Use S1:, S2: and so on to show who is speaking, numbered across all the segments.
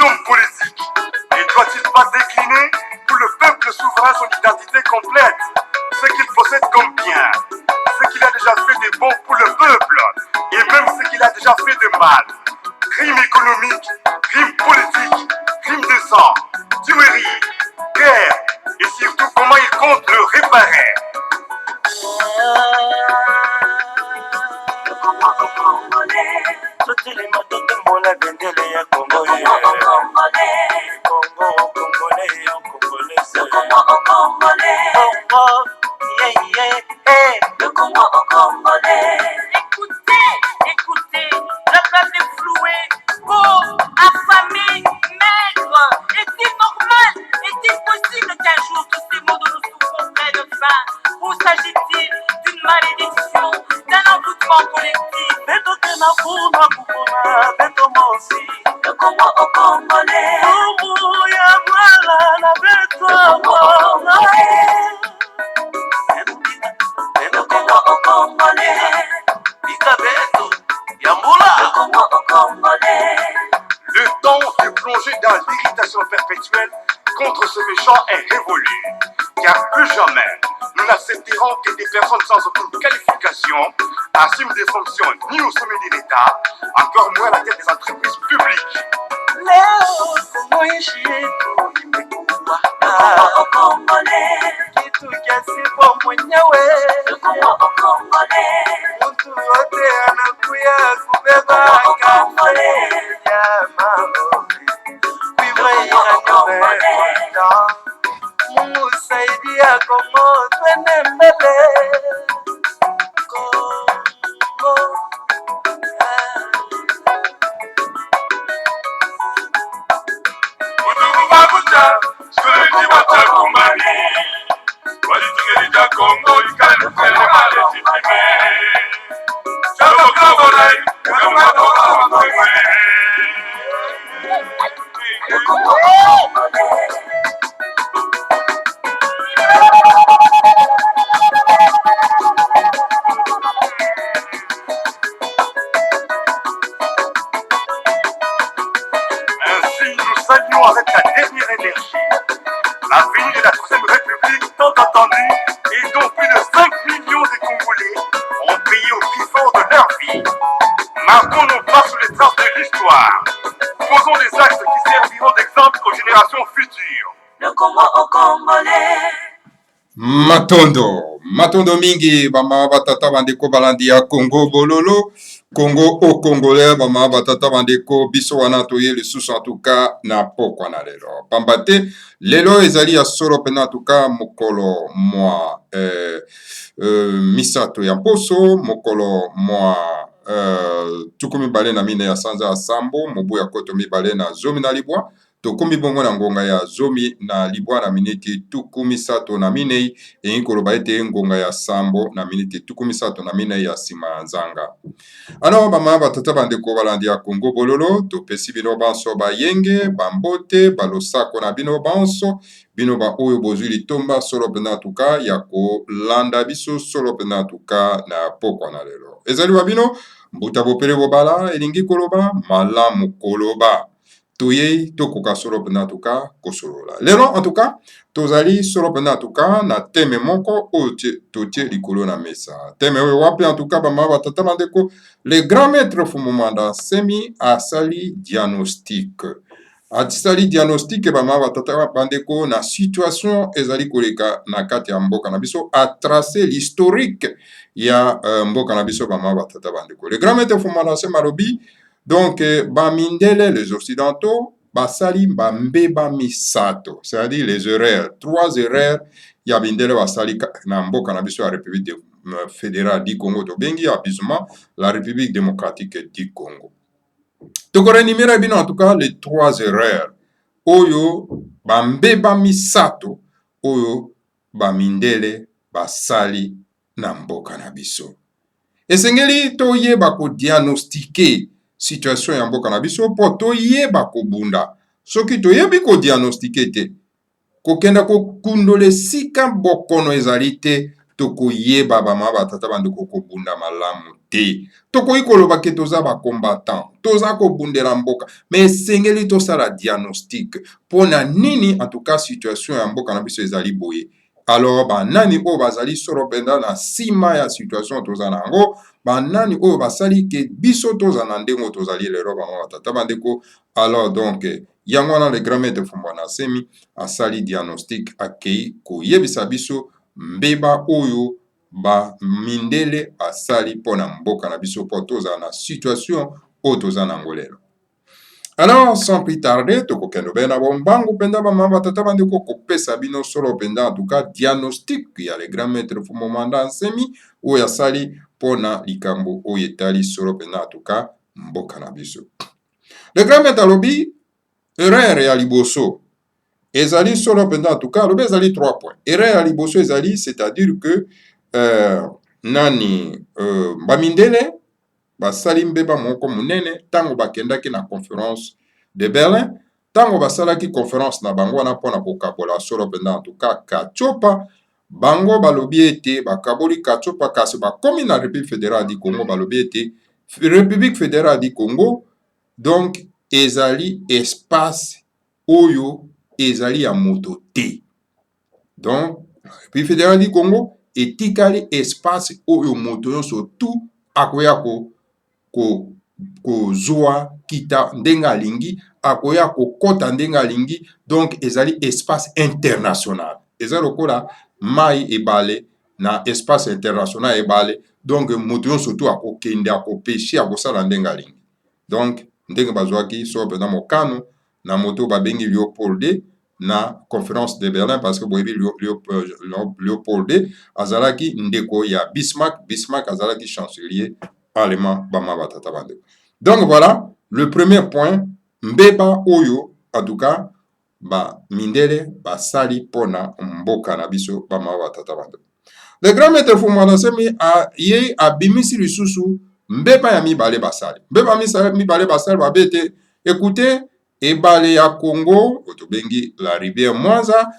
S1: homme politique ne doit-il pas décliner pour le peuple souverain son identité complète, ce qu'il possède comme bien, ce qu'il a déjà fait de bon pour le peuple, et même ce qu'il a déjà fait de mal? Crime économique, crime politique, crime de sang, tuerie, guerre, et surtout comment il compte le réparer.
S2: Toutes les motos de mon abendele ya Congo, Congo, Congolais, Congo,
S3: le Congo au Congolais. Écoutez, le peuple est floué, pauvre, affamé, maigre. Est-il normal, est-il possible qu'un jour tous ces mots dont nous souffrons prennent fin? Ou s'agit-il d'une malédiction, d'un envoûtement collectif? Le Congo au Congolais. Le Congo au Congolais. Le Congo au Congolais.
S1: Le temps de plonger dans l'irritation perpétuelle contre ce méchant est révolu. Car plus jamais, nous n'accepterons que des personnes sans aucune qualification assument des fonctions ni au sommet de l'État, encore moins à la tête des entreprises publiques.
S2: Leo kuishi yetu imekuwa
S3: au Congolais.
S2: kitu kiasipo mwenyewe.
S3: Le Congo au Congolais.
S2: Mtu wote anakuya kubeba kazi ya mambo. Vivre inanyobeka. Mungu saidia Kongo twende mbele. Kongo.
S1: Congo, you can't tell ainsi, nous saluons avec la dernière énergie la venue de la Troisième République tant attendue et dont plus de 5 millions de Congolais ont payé au prix fort de leur vie. Marquons nos pas sur les traces de l'histoire. Posons des actes qui serviront d'exemple aux générations futures.
S3: Le Congo au Congolais.
S4: Matondo mingi bama batata bandeko balandi ya Congo bololo Congo au Congolais bama batata bandeko biso wana toye lisusu en tout cas na pokwa na lelo pambate lelo ezali ya solo pena en tout cas mokolo mwa misato ya poso mokolo mwa tukumi bale na mine ya sanza ya sambo mobu ya koto mibale na zomi na libwa tokomi bongo na ngonga ya zomi na libwa na miniti tukumi sato na minei engi koloba ete ngonga ya sambo na miniti tukumi sato na minei ya sima ya nzanga. Alors bama batata bandeko balandi ya Congo bololo topesi bino banso bayenge bambote balosako na bino banso bino ba oyo bozwi litomba solo pena tuka ya kolanda biso solo pena tuka na pokwa na lelo ezali wa bino mbuta bopele bobala elingi koloba malamu koloba toye tokoka solo pena tuka kosolola lelo en tout cas tozali solo pena tuka na teme moko oyo totie likolo na mesa teme oyo wapi en tout cas bama batata bandeko le grand maître Fumumanda Semi asali diagnostic bama batata bandeko na situation ezali koleka na kati ya mboka na biso a tracé l'historique ya mboka na biso bama batata bandeko le grand maître Fumumanda Semi alobi. Donc, bamindele, les occidentaux, basali bambeba misato, c'est-à-dire les erreurs, 3 erreurs, ya bindele basali na mboka na biso la République fédérale du Congo to bengi abusement la République démocratique du Congo. Tokore nimera bino en tout cas les 3 erreurs. Oyo bambeba misato, oyo bamindele basali na mboka na biso. Esengeli toyeba ko diagnostiquer situation ya mboka na biso po toyeba kobunda soki toyebi ko diagnostiquer te kokenda kokundole sika bokono ezali te tokoyeba bamama batata bandeko kobunda malamu te. Tokoki koloba ke toza ba combattant, toza kobundela mboka, mais esengeli tosala diagnostic mpona nini en tout cas situation ya mboka na biso ezali boye. Alors banani oyo bazali solo mpenza na nsima ya situation toza na yango, banani oyo basali ke biso toza na ndenge tozali lelo bamama batata bandeko. Alors donc yango wana le grand maître Fumbwana Semi asali diagnostic akei koyebisa biso mbeba oyo ba mindele asali mpona mboka na biso mpo toza na situation oyo toza nango lelo. Alors sans plus tarder tokokende be na bombangu mpenza bamama batata bandeko kopesa bino solo mpenza en tout cas diagnostic ya le grand maître Fumbwana Nsemi oyo asali mpona likambo oyo etali solo mpenza en tout cas mboka na biso. Le grand maître alobi erreur ya liboso ezali solo mpenza en tout cas alobi ezali 3 points. Erreur ya liboso ezali c'est-à-dire que bamindele basali mbeba moko munene tango bakendaki na conférence de Berlin, tango basalaki conférence na bango wana mpona kokabola solo mpenza en tout cas Katsopa, bango balobi ete bakaboli Katsopa kasi bakomi na République fédérale du Congo balobi ete République fédérale du Congo donc ezali espace oyo ezali ya moto te. Donc République fédérale du Congo etikali espace oyo moto nyonso tu akoya kozwa kita ndenge alingi, akoya kokota ndenge alingi. Donc ezali espace international, eza lokola mai ebale na espace international ebale. Donc moto nyonso tu akokende akopeshe akosala ndenge alingi. Donc ndenge bazwaki so mpenza mokano na moto babengi Léopold II na conférence de Berlin, parce que boyebi Léopold II azalaki ndeko ya Bismarck. Bismarck azalaki chancelier allemand bama batata bandeko. Donc voilà le premier point, mbeba oyo en tout cas ba mindele basali pona mboka na biso bama batata bandeko. Le grand maître Fumbwana Nsemi ye abimisi lisusu mbeba ya mibale basali. Mbeba mibale basali babete écoutez ebale ya Congo otobengi la rivière Mwanza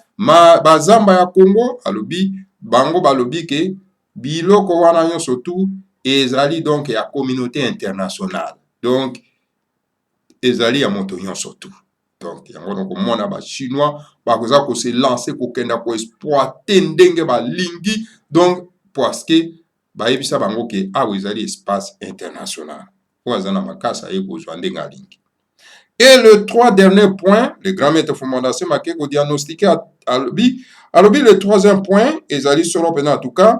S4: bazamba ya Congo alobi bango balobi ke biloko wana nyonso tu ezali donc ya communauté internationale, donc ezali ya moto nyonso tu. Donc yango donc mona ba chinois bakoza ko se lancer kokenda ko exploiter ndenge balingi, donc parce que bayebisa bango ke awa ezali espace international oyo aza na makasa ye kozwa ndenge alingi. Et le 3 dernier point, le grand maître Fumbwana Nsemi akeko diagnostiqué alobi le 3e point ezali solo pena en tout cas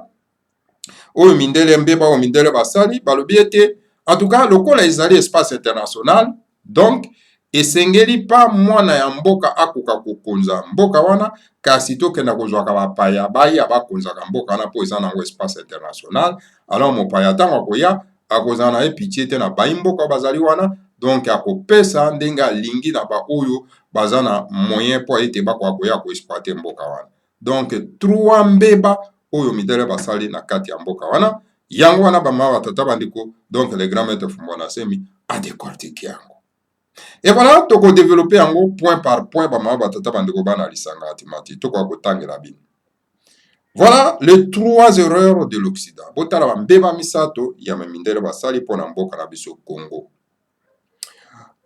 S4: oyo mindele mbeba oyo mindele basali balobi ete en tout cas lokola ezali espace international, donc esengeli pa mwana ya mboka akoka kokonza mboka wana, kasi tokenda kozwaka bapaya baya bakonzaka mboka wana mpo eza nango espace international. Alors mopaya ntango akoya akozala na ye pitié te na bayi mboka bazali wana, donc akopesa ndenge alingi na ba oyo baza na moyen mpo ete bakoya koexploite mboka wana. Donc 3 mbeba oyo mindele basali na kati ya mboka wana, yango wana bamama batata bandeko. Donc le grand maître Fumbwana Nsemi a décortiqué yango. Et voilà toko développer yango point par point bamama batata bandeko bana lisanga atimati toko akotangela bino. Voilà les 3 erreurs de l'Occident. Botala bambeba misato ya mindele basali pona mboka na biso Congo.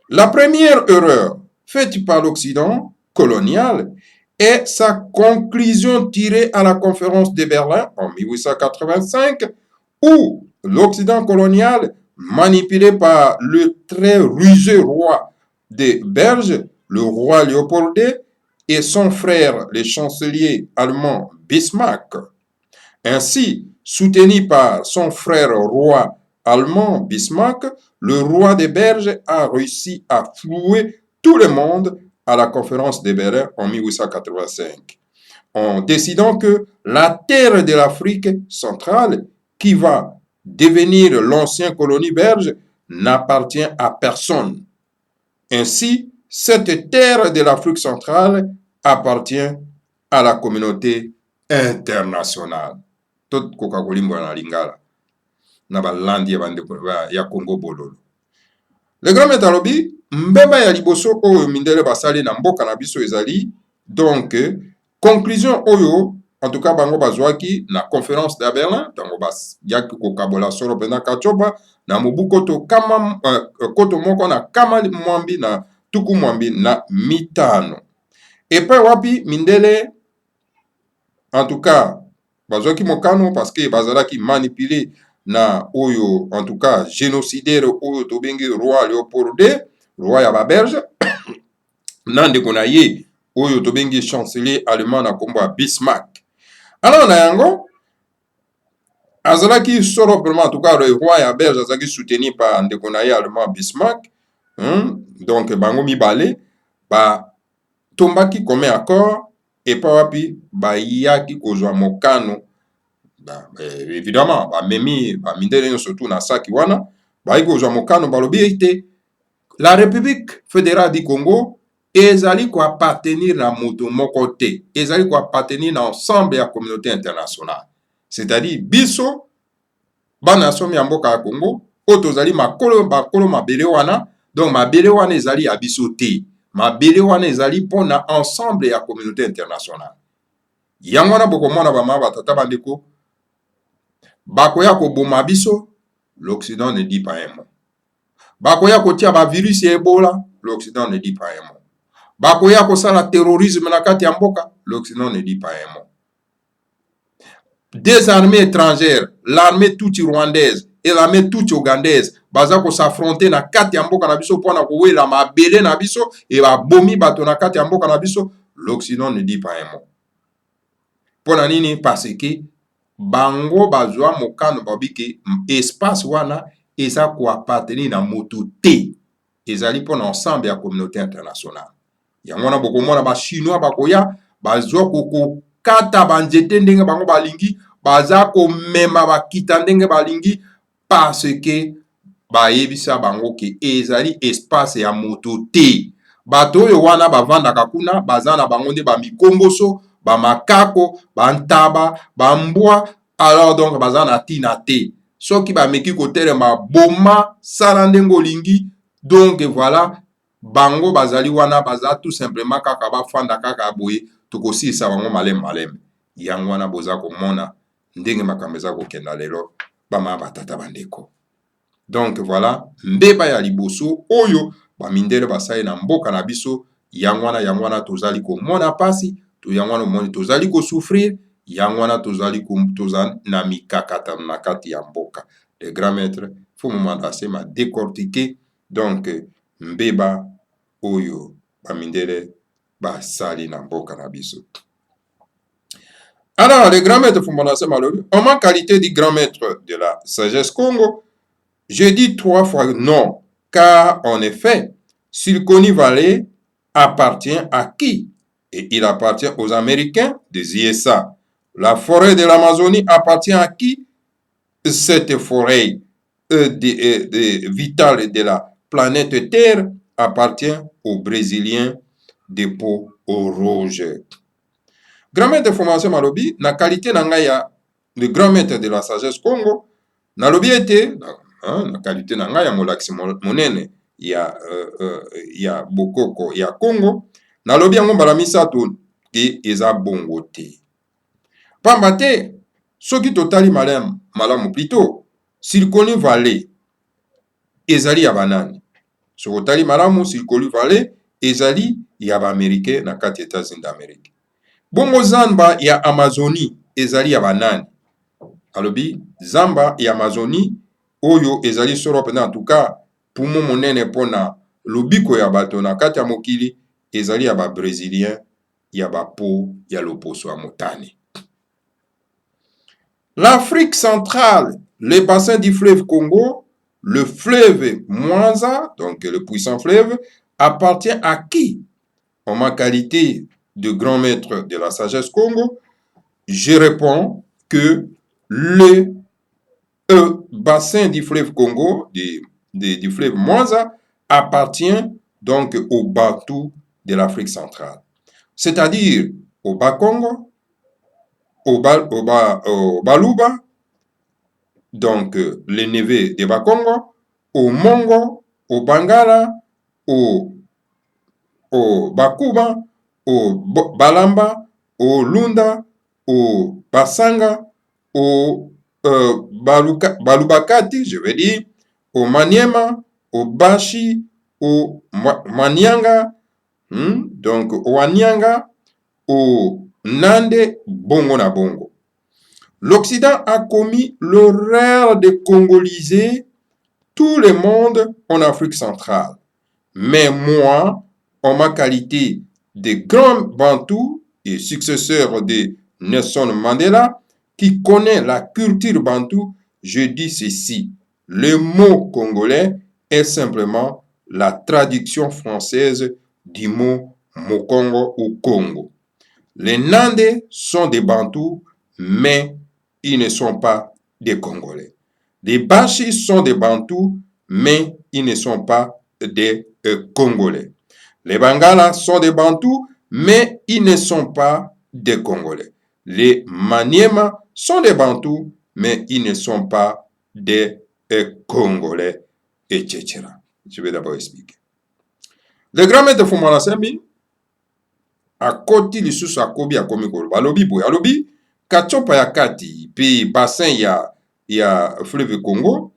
S4: La première erreur faite par l'Occident colonial est sa conclusion tirée à la conférence de Berlin en 1885, où l'Occident colonial, manipulé par le très rusé roi des Belges, le roi Léopold II, et son frère, le chancelier allemand Bismarck, ainsi soutenu par son frère roi allemand Bismarck, le roi des Belges a réussi à flouer tout le monde à la conférence de Berlin en 1885, en décidant que la terre de l'Afrique centrale, qui va devenir l'ancienne colonie belge, n'appartient à personne. Ainsi, cette terre de l'Afrique centrale appartient à la communauté internationale. Tout kokakolimbo na lingala na balandi ya Congo bololo. Le grand maître alobi mbeba ya liboso oyo mindele basali na mboka na biso ezali donc conclusion oyo en tout cas bango bazwaki na conférence de Berlin tango yaki kokabola solo pena kachoba na mobu koto moko na kama mwambi na tuku mwambi na mitano. Epe wapi mindele en tout cas bazwaki mokano parce que bazalaki manipulé na oyo en tout cas génocidaire oyo tobengi roi Léopold II, roi ya baberge na ndeko na ye oyo tobengi chancelier allemand na kombo ya Bismarck. Alors na yango azalaki solo vraiment en tout cas le roi ya belge azalaki soutenu par ndeko na ye allemand Bismarck. Donc bango mibale ba tombaki comme accord et pa wapi ba yaki kozwa mokano évidemment ba memi ba mindele surtout na saki wana ba yaki kozwa mokano balobi ete la République fédérale du Congo ezali ko appartenir na moto moko te, ezali ko appartenir na ensemble ya communauté internationale. C'est-à-dire biso bana somi ya mboka ya Congo o tozali makolo mabele wana, donc mabele wana ezali ya biso te, mabele wana ezali pona ensemble ya communauté internationale. Yango wana bokomona ba mama batata bandeko bakoya koboma biso, l'Occident ne dit pas un mot. Bakoya kotia ba virus ya Ebola, l'Occident ne dit pas un mot. Bakoya kosala terrorisme na kati ya mboka, l'Occident ne dit pas un mot. Des armées étrangères, l'armée toute rwandaise et l'armée toute ougandaise, baza s'affronter na kati ya mboka na biso pona kowela mabele na biso et ba bomi bato na kati ya mboka na biso, l'Occident ne dit pas un mot. Pona nini? Parce que bango bazwa mokano babiki espace wana eza ko appartenir na moto te, ezali pona ensemble ya communauté internationale. Yango wana bokomona ba chinois bakoya bazwa koko kata banzete ndenge bango balingi, baza komema bakita ndenge balingi parce que bayebisa bango ke ezali espace ya moto te. Bato oyo wana bavandaka kuna baza na bango nde bamikomboso, bamakako, bantaba, bambwa, alors donc baza na tina te. Soki bameki kotelema boma sala ndenge olingi, donc voilà bango bazali wana baza tout simplement kaka bafanda kaka boye tokosilisa bango maleme. Yango wana boza komona ndenge makambo eza kokenda lelo bama batata bandeko. Donc voilà mbeba ya liboso oyo bamindele basali na mboka na biso, yango wana tozali komona pasi, to yango wana moni tozali kosouffrir, yango wana tozali na mikakata na kati ya mboka. Le grand maître faut moment ma décortiquer donc mbeba oyo bamindele basali na mboka na biso. Alors, le grand maître Fumbanase Malobi, en ma qualité de grand maître de la sagesse Congo, je dis 3 fois non, car en effet, Silicon Valley appartient à qui? Et il appartient aux Américains des USA. La forêt de l'Amazonie appartient à qui? Cette forêt vitale de la planète Terre appartient aux Brésiliens de peau rouge. Grand maître de formation Malobi, na qualité nangaya le grand maître de la sagesse Congo, nalobi était na qualité nangaya molakisi monene ya bokoko ya Congo, nalobi yango mbala misato ke eza bongo te. Pamba te soki totali malamu plutôt Silicon Valley ezali ya banani. Soki totali malamu Silicon Valley ezali ya ba Américain na kati États-Unis d'Amérique. Bongo zamba ya Amazonie ezali ya banani. Alobi zamba ya Amazonie oyo ezali solo pena en tout cas pumo monene pona lobiko ya bato na kati ya mokili ezali ya ba Brésilien ya ba po ya loposo ya motane. L'Afrique centrale, le bassin du fleuve Congo, le fleuve Mwanza, donc le puissant fleuve, appartient à qui? En ma qualité de grand maître de la sagesse Congo, je réponds que le bassin du fleuve Congo, du fleuve Mwanza, appartient donc au Bantou de l'Afrique centrale. C'est-à-dire au Bas-Congo, au Baluba, donc les neveux de Bas-Congo, au Mongo, au Bangala, au Bakuba, au Balamba, au Lunda, au Basanga, au Balubakati, je veux dire, au Maniema, au Bashi, au Manianga, donc au Anyanga, au Nande, bongo na bongo. L'Occident a commis l'erreur de congoliser tout le monde en Afrique centrale. Mais moi, en ma qualité de grand bantou et successeur de Nelson Mandela, qui connaît la culture bantou, je dis ceci. Le mot congolais est simplement la traduction française du mot Mokongo ou Congo. Les Nandais sont des bantous, mais ils ne sont pas des Congolais. Les Bashis sont des bantous, mais ils ne sont pas des Congolais. Les Bangalas sont des bantous, mais ils ne sont pas des Congolais. Les Maniema sont des bantous, mais ils ne sont pas des Congolais, etc. Je vais d'abord expliquer. Le grand maître Fumana Sembi, a koti lisusu akobi akomi koloba alobi boye alobi katsopa ya kati pe bassin ya fleuve Congo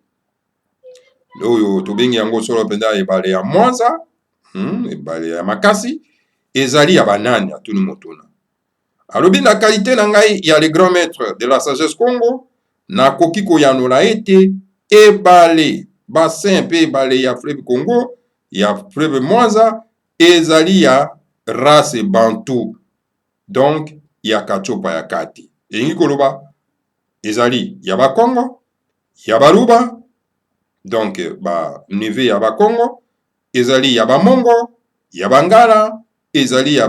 S4: oyo tobengi yango solo penda ebale ya Mwanza ebale ya makasi ezali ya banani atuni motuna alobi na qualité na ngai ya le grand maître de la sagesse Congo nakoki koyanola ete ebale bassin pe ebale ya fleuve Congo ya fleuve Mwanza ezali ya race bantu, donc ya katsopa ya kati elingi koloba ezali ya bakongo ya baluba, donc ba neve ya bakongo ezali ya bamongo ya bangala ezali ya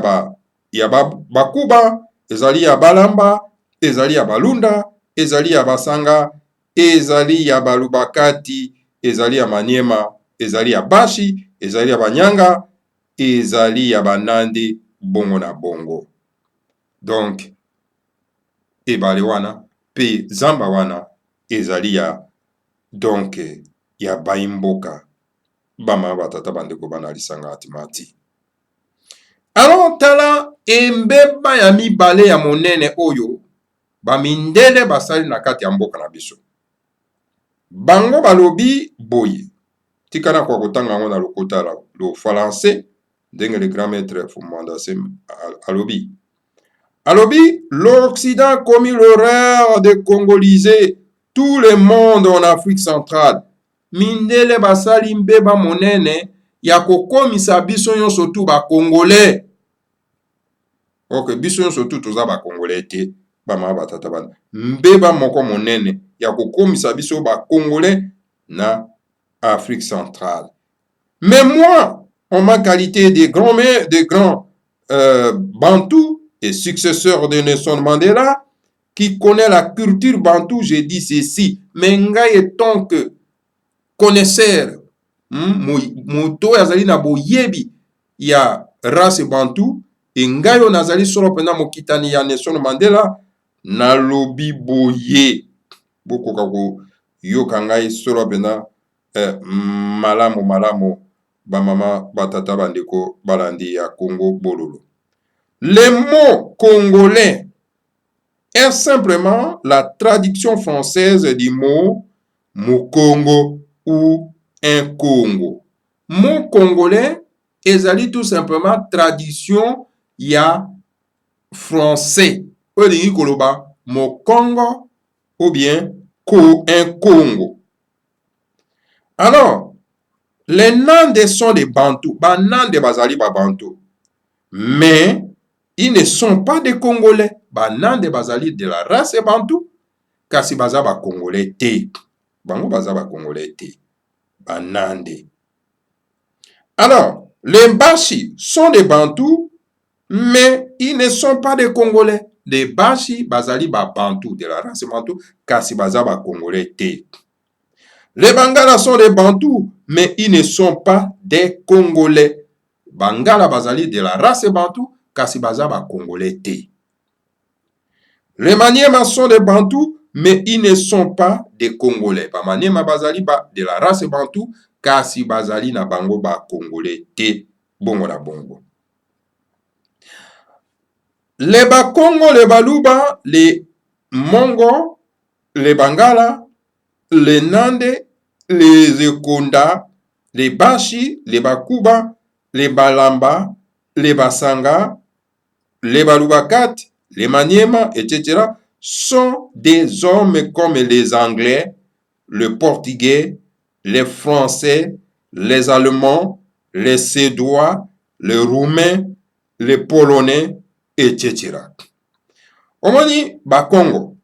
S4: bakuba ezali ya balamba ezali ya balunda ezali ya basanga ezali ya balubakati ezali ya maniema ezali ya bashi ezali ya banyanga ezali ya banande bongo na bongo. Donc ebale wana pe zamba wana ezali ya donc ya baimboka bama batata bandeko bana lisanga atimati. Alors tala embeba ya mibale ya monene oyo bamindele basali na kati ya mboka na biso. Bango balobi boye tikana kwa kotanga yango na lokota lo français ndenge le grand maître Fumanda Sembi alobi. Alobi, l'Occident a commis l'erreur de congoliser tout le monde en Afrique centrale. Mindele basali mbeba monene ya kokomisa biso nyonso tu ba Congolais. Ok, biso nyonso tu toza ba Congolais te, ba mama batata bana. Mbeba moko monene ya kokomisa biso ba Congolais na Afrique centrale. Mais moi, en ma qualité de grand bantou et successeur de Nelson Mandela, qui connaît la culture bantou, je dis ceci. Mais ngai étant que connaisseur, moto yazali na boyebi ya race bantou, et ngai yo nazali solo pena mokitani ya Nelson Mandela, na lobi boye. Boko kako yoka ngai solo pena malamu bamama batata bandeko balandi ya Congo bololo. Le mot congolais est simplement la traduction française du mot Mokongo ou un Congo. Mot congolais ezali tout simplement traduction ya français. Olingi koloba Mokongo ou bien un Congo. Alors, les Nandais sont des Bantous. Banande bazali ba Bantous. Mais ils ne sont pas des Congolais. Banande bazali de la race Bantou. Kasi baza ba Congolais te. Bango baza ba Congolais te. Banande. Alors, les Bashi sont des Bantous, mais ils ne sont pas des Congolais. Les Bashi bazali ba Bantou de la race Bantou. Kasi baza ba Congolais te. Les Bangalas sont des Bantous, mais ils ne sont pas des Congolais. Bangala bazali de la race Bantou, kasi baza ba Congolais te. Les Maniema sont des Bantous, mais ils ne sont pas des Congolais. Ba Maniema bazali ba de la race Bantou, kasi bazali na bango ba Congolais te. Bongo na bongo. les Bakongo, les Baluba, les Mongo, les Bangala, les Nande, les Ekonda, les Bashi, les Bakuba, les Balamba, les Basanga, les Balubakat, les Maniema, etc. sont des hommes comme les Anglais, le Portugais, les Français, les Allemands, les Suédois, les Roumains, les Polonais, etc. Omoni Bakongo,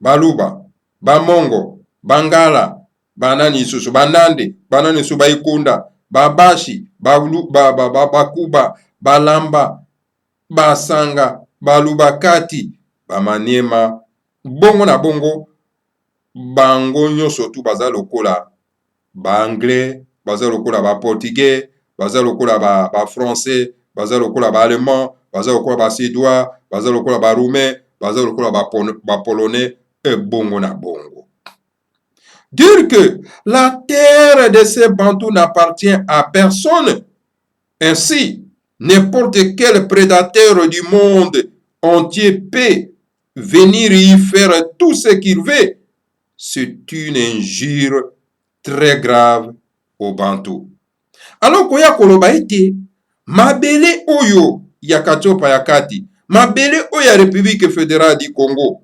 S4: Baluba, Bamongo, Bangala, Banani susu, Banande, Banani Subaikunda, Babashi, Bakuba, Balamba, Basanga, Balubakati, Bamaniema, bongo na bongo, bango nyonso tu baza lokola ba-anglais, baza lokola ba-portugais, baza lokola ba-français, baza lokola ba-allemand, baza lokola ba-suédois, baza lokola ba-roumain, baza lokola ba-polonais, et bongo na bongo. Dire que la terre de ces Bantous n'appartient à personne. Ainsi, n'importe quel prédateur du monde entier peut venir y faire tout ce qu'il veut. C'est une injure très grave aux Bantous. Alors koya koloba ete mabele oyo ya Katiopa ya kati, mabele oyo ya République fédérale du Congo,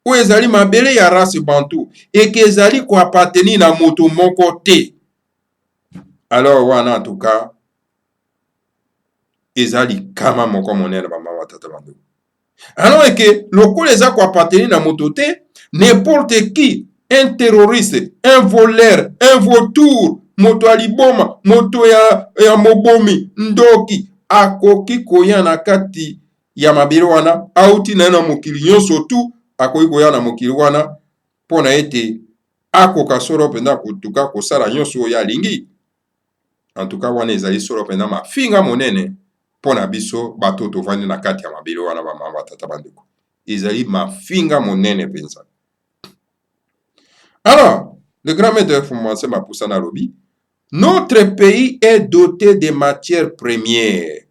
S4: oyo ezali mabele ya race Bantou eke ezali ko appartenir na moto moko te. Alors wana en tout cas ezali kama moko monene ba mama tata bandu. Alors eke lokola eza ko appartenir na moto te, n'importe qui, un terroriste, un voleur, un vautour, moto aliboma, moto ya mobomi, ndoki, akoki koya na kati ya mabele wana, auti na mokili nyonso tu, akoki koya na mokili wana, pona ete akoka solo penda kutuka kosala nyonso oyo alingi. En tout cas wana ezali solo penda mafinga monene pona biso bato tovandi na kati ya mabele wana ba mama tata bandeko. Ezali mafinga monene penza. Alors, le grand maître Fumase Mapoussana Lobi, notre pays est doté de matières premières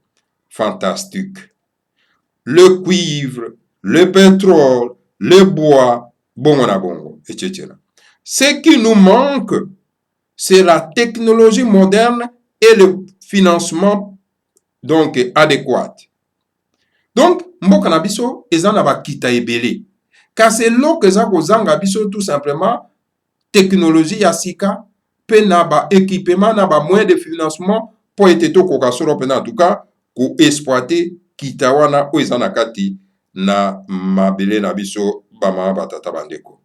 S4: fantastiques. Le cuivre, le pétrole, le bois, bongo, etc. Ce qui nous manque, c'est la technologie moderne et le financement donc adéquat. Donc, mboka na biso eza na bakita ebele. Kasi eloko eza kozanga biso tout simplement technologie ya sika pe na ba équipement na ba moyens de financement po ete tokoka solo pena en tout cas ko exploiter kita wana o eza na kati na mabele na biso ba mama batata bandeko.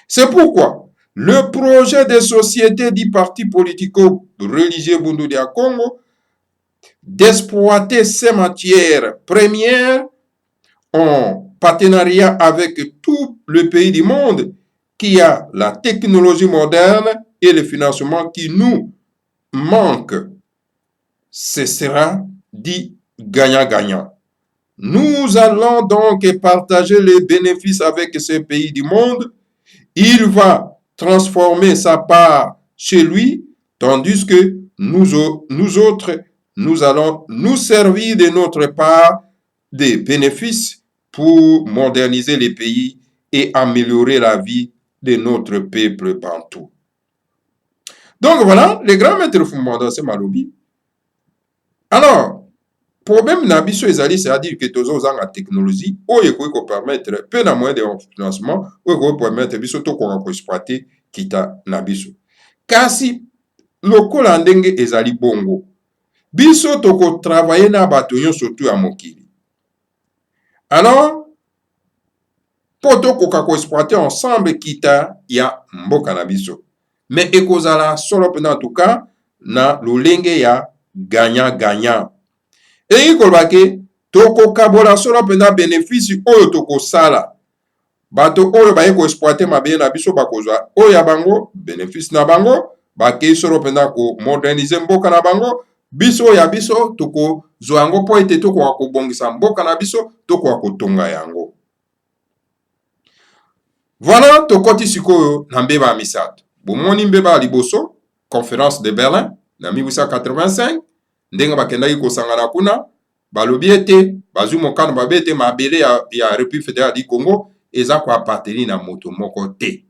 S4: C'est pourquoi le projet de société du parti politico-religieux Bundu dia Congo d'exploiter ces matières premières en partenariat avec tout le pays du monde qui a la technologie moderne et le financement qui nous manque. Ce sera dit gagnant-gagnant. Nous allons donc partager les bénéfices avec ce pays du monde. Il va transformer sa part chez lui, tandis que nous autres, nous allons nous servir de notre part des bénéfices pour moderniser les pays et améliorer la vie de notre peuple bantou. Donc voilà, le grand maître Fumanda Malobi. Alors, problème na biso ezali, c'est-à-dire que tozo zanga technologie, oyo ko permettre peu na moyen de financement, oyo ko permettre biso to ko exploiter kita na biso. Kasi lokola ndenge ezali bongo. Biso to ko travailler na bato nyonso tu ya mokili. Alors, poto koka ko exploiter ensemble kita ya mboka na biso. Mais ekozala solo pena en tout cas na lolenge ya gagnant-gagnant. Et kolbake toko kabola solo pena bénéfice oyo toko sala. Bato oyo ba ko exploiter mabele na biso bakozwa oyo bango bénéfice na bango bake solo pena ko moderniser mboka na bango. Biso ya biso toko zwango po ete toko ko bongisa mboka na biso toko ko tonga yango. Voilà tokoti sikoyo na mbeba misato. Bomoni mbeba liboso conférence de Berlin na 1885 ndenga bakendaki kosangana kuna balobi ete bazwi mokano babe ete mabele ya République fédérale du Congo eza koappartenir na moto moko te,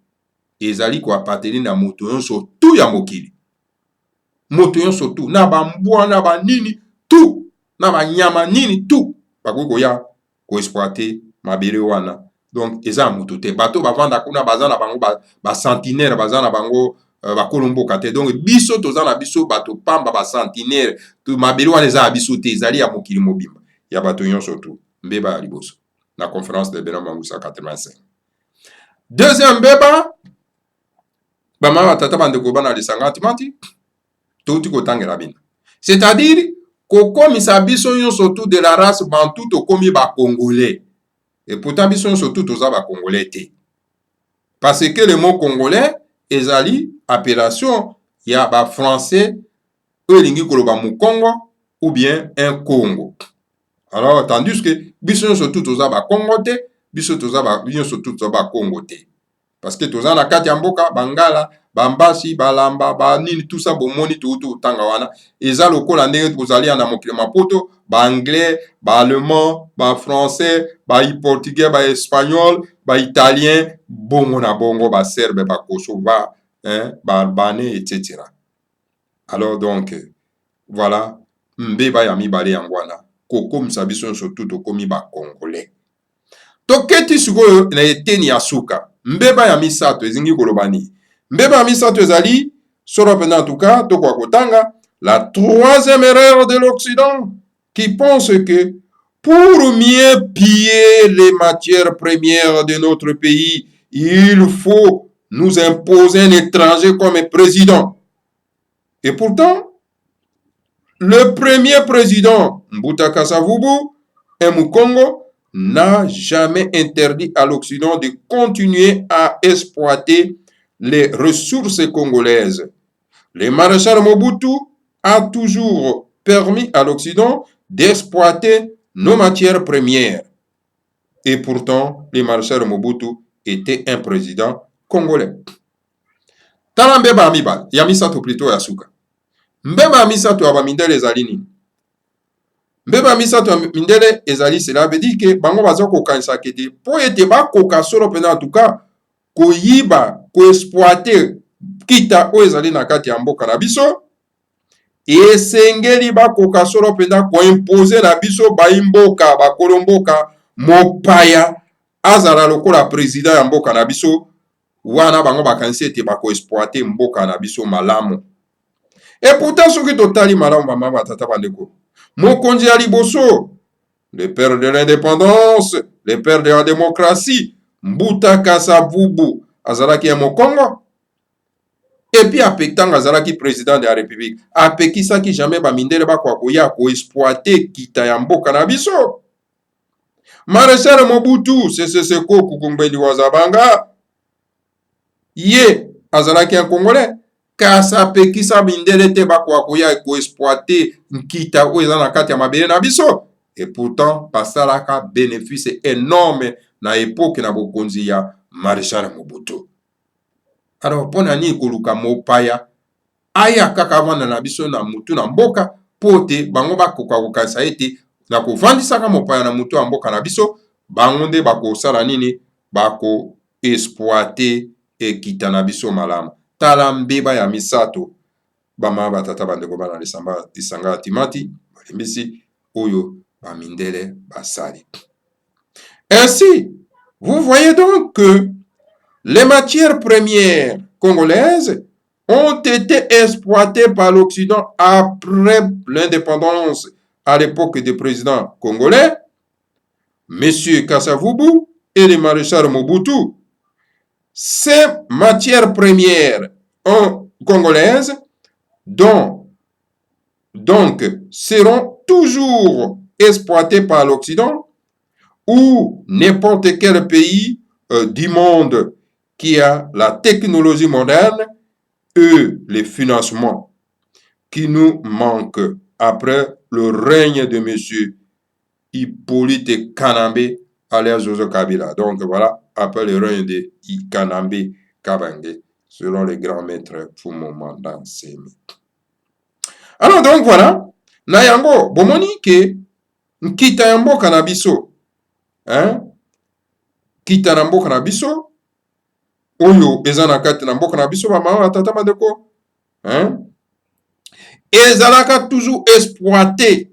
S4: ezali koappartenir na moto nyonso tu ya mokili, moto nyonso tu, na bambwa na banini tu, na banyama nini tu bakoki koya koexploite mabele wana. Donc eza moto te, bato bavanda kuna baza na bango basentinere, baza na bango bakolomboka te. Donc biso toza na biso bato pamba basentinere, mabele wana eza ya biso te, ezali ya mokili mobimba ya bato nyonso tu. Mbeba ya liboso na conférence de Bernard Mangoussa 85. Deuxième mbeba bamama batata bandeko bana lisanga timati touti kotangela bino, c'est-à-dire kokomisa biso nyonso tu de la race bantu tokomi bacongolais. Et pourtant biso nyonso tu toza bacongolais te, parce que le mot congolais ezali appellation ya bafrançais oyo elingi koloba mukongo ou bien un Congo. Alors tandis que biso nyonso tu toza bakongo te, biso nyonso tu toza bakongo te, parce que toza na kati ya mboka bangala bambasi balamba banini tout ça bomoni tuutu tanga wana eza lokola ndenge tozali na mokili mapoto baanglais baallemand bafrançais baportugais baespagnol baitalien bongo na bongo baserbe bakosovo baalbanais etc. Alors donc voilà mbeba ya mibale yango wana kokomisa biso nyonso tu tokomi bacongolais. Toketi sikoyo na eteni ya suka mbeba ya misato ezingi koloba nini? Mbeba ya misato ezali solo pena en tout cas tokwa kotanga la troisième erreur de l'Occident qui pense que pour mieux piller les matières premières de notre pays, il faut nous imposer un étranger comme président. Et pourtant, le premier président, Mbuta Savubu, Mukongo, n'a jamais interdit à l'Occident de continuer à exploiter les ressources congolaises. Le maréchal Mobutu a toujours permis à l'Occident d'exploiter nos matières premières. Et pourtant, le maréchal Mobutu était un président congolais. Tala mbeba amiba, ya misato plutôt ya suka. Mbeba misato ya bamindele ezali nini? Mbeba misato ya mindele ezali, cela veut dire que bango baza kokanisa kete po ete bakoka solo pena en tout cas koyiba koexploiter kita oyo ezali na kati ya mboka na biso, esengeli bakoka solo pena koimpose na biso baimboka bakolomboka mopaya azala lokola président ya mboka na biso, wana bango bakanisi ete bakoexploiter mboka na biso malamu. Et pourtant soki totali malamu bamama batata bandeko, mokonzi ya liboso, le père de l'indépendance, le père de la démocratie, Mbuta Savubu azalaki ya mokongo, et puis apetanga azalaki président de la république, apekisaki jamais bamindele bakwa koya koexploiter kita ya mboka na biso. Maréchal Mobutu Sese Seko Kukumbeli Wazabanga ye azalaki un congolais, kasa pekisa bindele te bakwa koya koexploiter nkita oyo eza na kati ya mabele na biso. Et pourtant basalaka bénéfice énorme na époque na bokonzi ya Maréchal Mobutu. Alors pona nini koluka mopaya aya kaka vanda na biso na mutu na mboka pote bango bakoka kokanisa ete na kovandisaka mopaya na mutu ya mboka na biso, bango nde bakosala nini, bako exploiter ekita na biso malamu. Tala mbeba ya misato bama batata bandeko bana lisanga ya timati balimbisi oyo bamindele basali. Ainsi, vous voyez donc que les matières premières congolaises ont été exploitées par l'Occident après l'indépendance à l'époque des présidents congolais, M. Kasavubu et le maréchal Mobutu. Ces matières premières congolaises donc seront toujours exploitées par l'Occident ou n'importe quel pays du monde qui a la technologie moderne et les financements qui nous manquent après le règne de M. Hippolyte Kanambe alias Joseph Kabila. Donc voilà, après le règne de Kanambe Kabange, selon les grands maîtres Fumoman Semi. Alors donc voilà, Nayango, bomoni ke nkita ya mboka na biso, kita na mboka na biso oyo eza na kati na mboka na biso bamama batata bandeko, ezalaka toujours exploité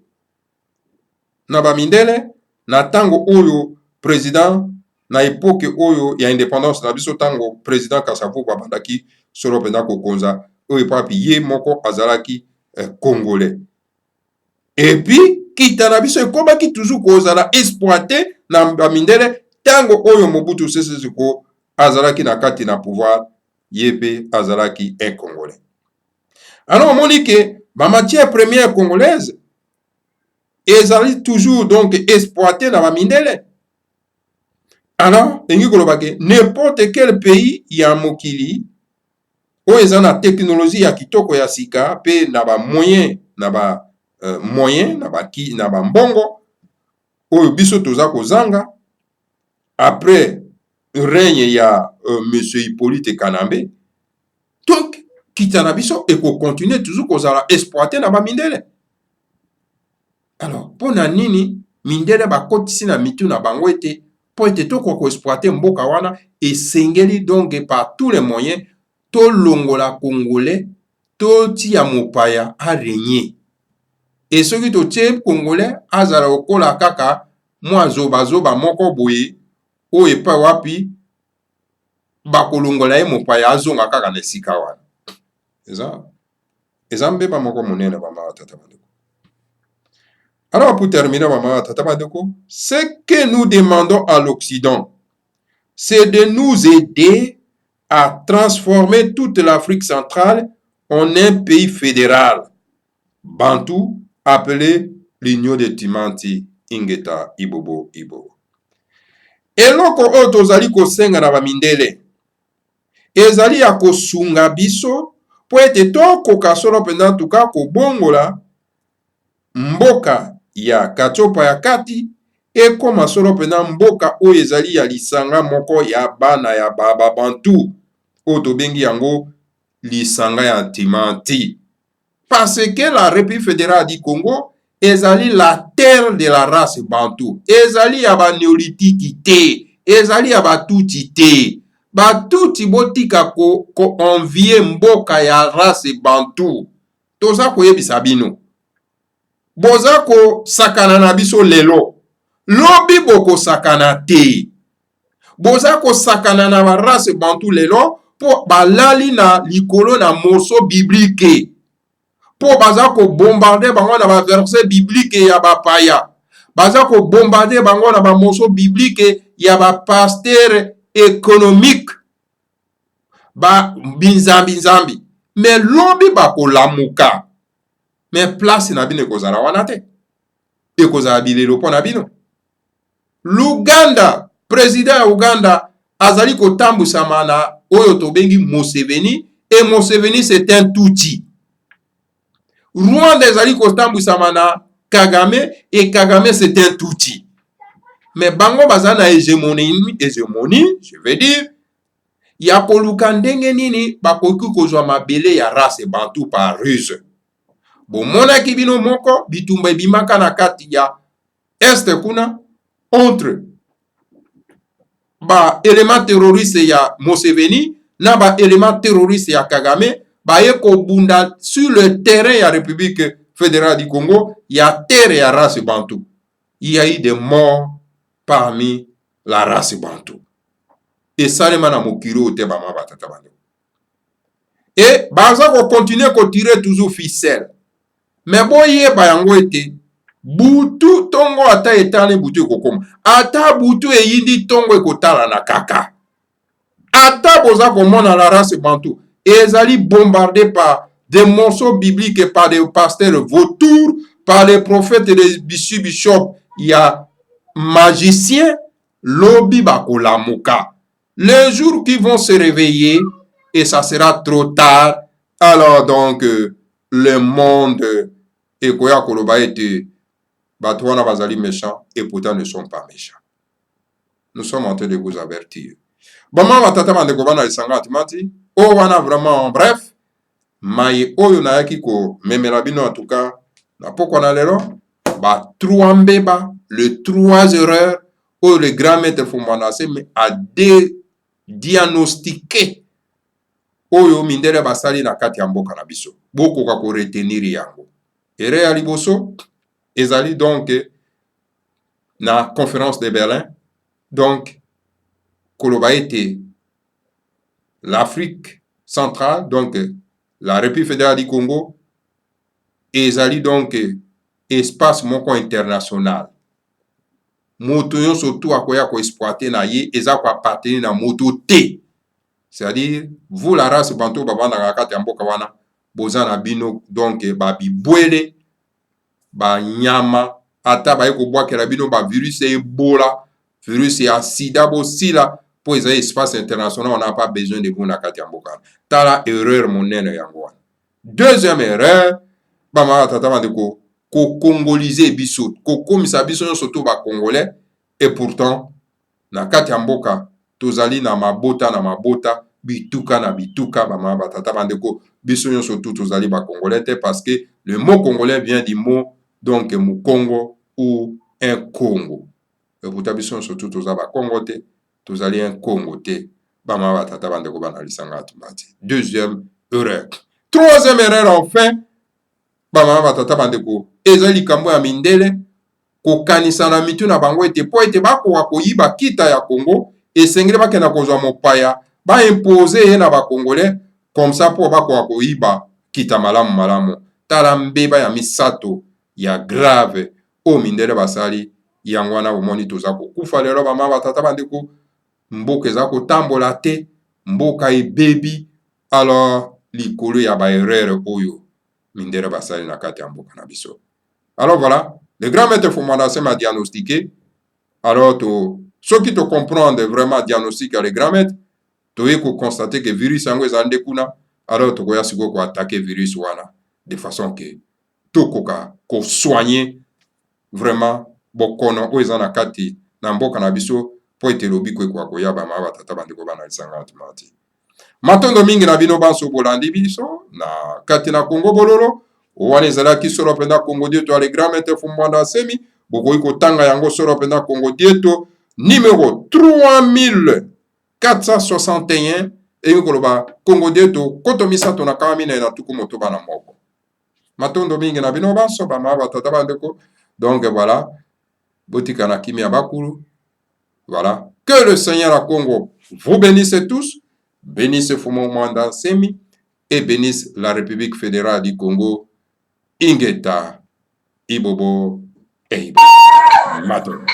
S4: na bamindele na tango oyo président na époque oyo ya indépendance na biso tango président Kasavubu abandaki solo mpenza kokonza oyo papi ye moko azalaki congolais. Et puis kita na biso ekobaki toujours kozala exploité na bamindele tango oyo Mobutu Sese Seko azalaki na kati na pouvoir yebe azalaki un congolais. Alors on dit que ma matière première congolaise ezali toujours donc exploité na bamindele. Alors n'importe quel pays ya mokili oyo eza na technologie ya kitoko ya sika pe na ba moyen na ba na ba mbongo oyo biso toza kozanga après règne ya monsieur Hippolyte Kanambe, donc kita na biso eko continuer toujours kozala exploiter na ba mindele. Alors pona nini mindele bakotisi na mitu na bango ete po ete toko ko exploiter mboka wana esengeli donc par tous les moyens to longola congolais to tia mopaya a régner. Et soki to tie congolais azala okola kaka mwa zoba moko boye o epa wapi bakolongola ye mopaya azonga kaka na esika wana. Eza mbeba moko monene bamama tata bandeko. Alors pour terminer bamama tata bandeko, ce que nous demandons à l'Occident, c'est de nous aider à transformer toute l'Afrique centrale en un pays fédéral bantou appelé l'Union de Timanti Ingeta Ibobo. Eloko oyo tozali kosenga na bamindele ezali ya kosunga biso po ete tokoka solo mpenza tuka kobongola mboka ya Katsopa ya kati ekoma solo mpenza mboka oyo ezali ya lisanga moko ya bana ya baba bantu oyo tobengi yango lisanga ya Timanti. Parce que la République fédérale du Congo ezali la terre de la race bantu, ezali ya ba néolithique te, ezali ya batuti te. Batuti botika ko envier mboka ya race bantu. Toza koyebisa bino. Boza ko sakana na biso lelo. Lobi boko sakana te. Boza ko sakana na ba race bantu lelo po balali na likolo na morceau biblique. Po baza ko bombarder bango na ba verset biblique ya ba paya. Baza ko bombarder bango na ba morceau biblique ya ba pasteur économique. Ba binzambi. Mais lobi ba ko lamuka. Mais place na bino ekozala wana te. Ekozala bilelo po na bino. L'Uganda, président ya Uganda azali kotambusama na oyo tobengi Museveni, et Museveni c'est un Tutsi. Rwanda ezali kotambusama na Kagame, et Kagame c'est un Tutsi. Mais bango baza na hégémonie, je veux dire, ya koluka ndenge nini bakoki kozwa mabele ya race bantu par ruse. Bomona kibino moko bitumba bimaka na kati ya este kuna entre ba élément terroriste ya Museveni na ba élément terroriste ya Kagame ba yeko bunda sur le terrain ya République fédérale du Congo ya terre ya race bantu. Il y a eu des morts parmi la race bantu. Et ça, les mana mokiro te bama batata bande. Et baza ko continuer ko tirer toujours ficelle. Mais boye ba yango ete butu tongo ata etane butu ekokoma. Ata butu eyindi tongo ekotala na kaka. Ata boza komona la race bantu. Ezali bombardé par des morceaux bibliques et par des pasteurs vautours, par les prophètes et les bishops. Il y a magiciens, lobi bakolamuka. Les jours qui vont se réveiller, et ça sera trop tard, alors donc le monde et Koya Koloba était Batouana Bazali méchants et pourtant ne sont pas méchants. Nous sommes en train de vous avertir. Maman Matata Mandekobana et Sangat Mati, oh wana vraiment bref, maye oyo na yaki ko memelabino en tout cas, na poko na lelo, ba 3 mbeba, le 3 erreurs, où le grand maître Fumwana Semi a diagnostiqué oyo mindele basali na kati ya mboka na biso. Bokoka ko retenir yango. Erreur ya liboso ezali donc na conférence de Berlin, donc koloba ete l'Afrique centrale, donc la République fédérale du Congo, ezali donc espace moko international. Moto nyonso tu akoya ko exploiter na ye eza ko appartenir na moto te. C'est-à-dire vous la race bantu babana kati ya mboka wana boza na bino donc ba bibwele ba nyama ata ba ko bwakela bino ba virus Ebola, virus ya sida bosila po eza espace international, on n'a pas besoin de vous na kati ya mboka. Tala erreur monene yango wana. Deuxième erreur, ba ma tata bandeko ko congoliser biso, ko komisa biso nyonso to ba congolais, et pourtant na kati ya mboka tozali na mabota bituka na bituka ba ma tata bandeko biso nyonso to tozali ba congolais te, parce que le mot congolais vient du mot donc Mukongo ou un Congo. Et pourtant biso nyonso to tozali ba Congo te, tozali un Congo te. Ba ma tata bandeko bana lisanga tumati. Deuxième erreur. Troisième erreur enfin, bama batata bandeko ezali likambo ya mindele kokanisa na mitu na bango ete po ete bakoka koyiba kita ya Congo esengeli bakenda kozwa mopaya baimpose ye na bakongolais comme ça po bakoka koyiba kita malamu. Tala mbeba ya misato ya grave o mindele basali yango wana bomoni toza kokufa lelo bama batata bandeko, mboka eza kotambola te, mboka ebebi. Alors likolo ya ba erreur oyo mindere basali na kati ya mboka na biso. Alors voilà, le grand maître Fumwana m'a diagnostiqué. Alors ceux to comprendre vraiment diagnostic ya le grand maître, toye ko constater que virus yango ezande kuna, alors to koya siko ko attaquer virus wana de façon que tokoka ko soigner vraiment bokono o ezana kati na mboka na biso po ete lobi ko koyaba ma batata bandeko bana lisanga tumati. Matondo mingi na bino banso bolandi biso na kati na Congo bololo wana ezalaki solo penda Congo dieto ale grand maître Fumwana Semi bokoki kotanga yango solo penda Congo dieto numéro 3461 eyi koloba Congo dieto koto misato na kama mina na tuku moto bana moko. Matondo mingi na bino banso bama batata bandeko. Donc voilà, botika na kimia bakulu. Voilà, que le Seigneur à Congo vous bénisse tous. Bénisse Fumwana Semi et bénisse la République fédérale du Congo, Ingeta, Ibobo, Eibo. Maton.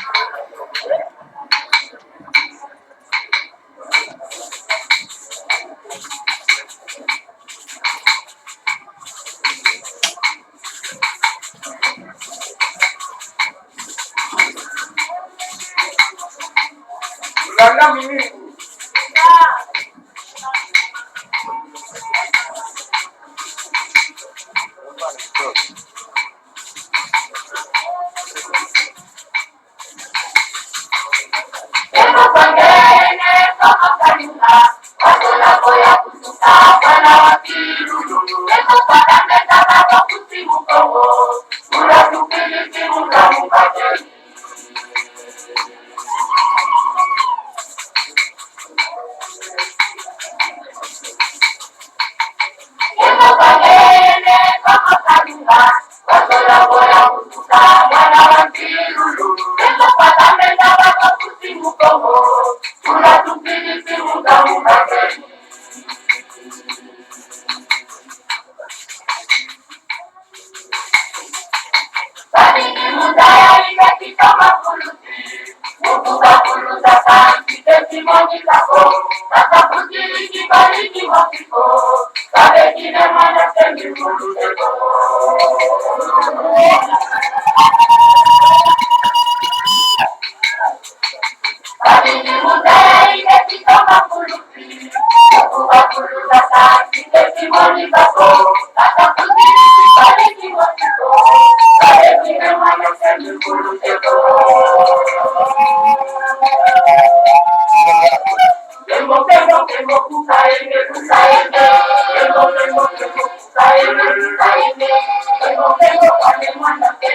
S5: Tengo,